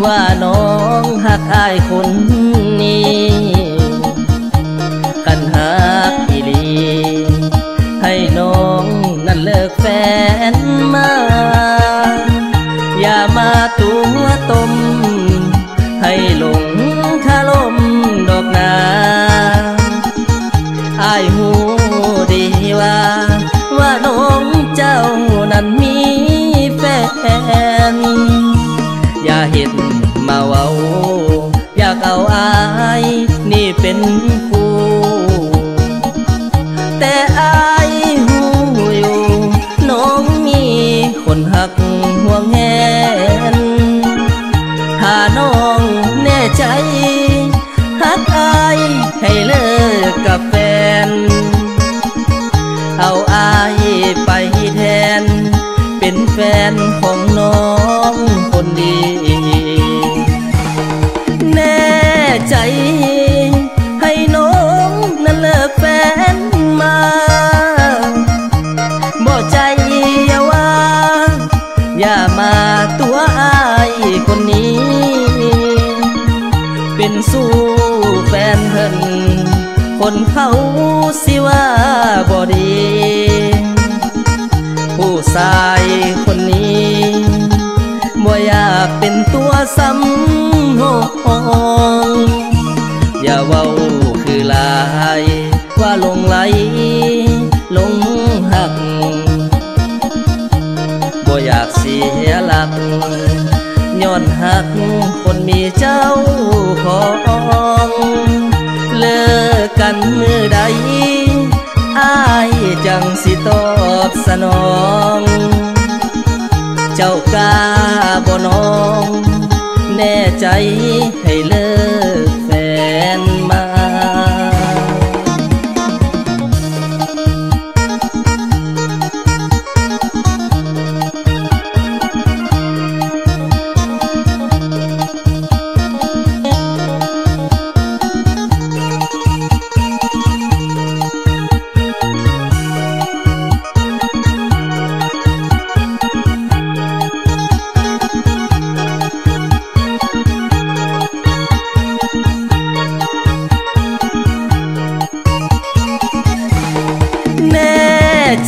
ว่าน้องหักอายคนนี้กันหักอีหลีให้น้องนั้นเลิกแฟนมาอย่ามาตัวต้มให้หลงคาลมดอกนาอายหูดีว่าน้องเจ้านั้นมีแฟนอย่าเห็นมาเว้าอยากเอาอายนี่เป็นคู่แต่อายหูอยู่น้องมีคนหักห่วงแหนถ้าน้องแน่ใจหักอายให้เลิกกับแฟนเอาอายไปแทนเป็นแฟนของน้องคนดีแน่ใจให้น้องนั้นเลิกแฟนมาบ่ใจอย่าว่าอย่ามาตัวอายคนนี้เป็นสู้แฟนเพิ่นคนเขาสิว่าบ่ดีผู้ชายคนนี้บ่อยากเป็นตัวซ้ำห้องอย่าเว้าคือลายว่าหลงไหลหลงหักบ่อยากเสียหลักย้อนหักคนมีเจ้าของเลิกกันมือใดอายจังสิตอบสนองเจ้ากล้าบ่น้องแน่ใจให้เลิกแฟนมา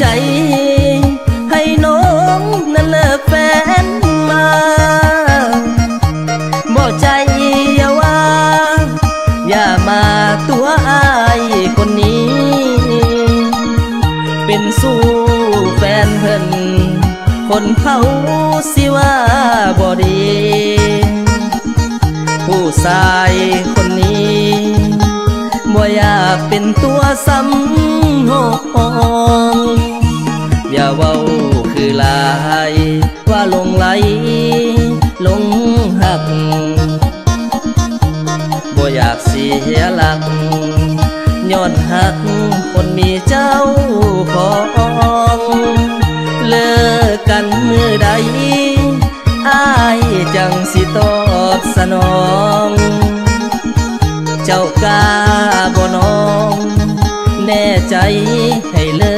ใจให้น้องนั้นเลิกแฟนมาบ่ใจอย่าว่าอย่ามาตัวอายคนนี้เป็นสู้แฟนเพิ่นคนเขาสิว่าบ่ดีผู้ชายคนนี้บ่อยากเป็นตัวซ้ำห้องอย่าเว้าคือลายว่าหลงไหลหลงหักบ่อยากเสียหลักย้อนหักคนมีเจ้าของเลิกกันมือใดอายจังสิตอบสนองเจ้ากล้าบ่น้องแน่ใจให้เลิ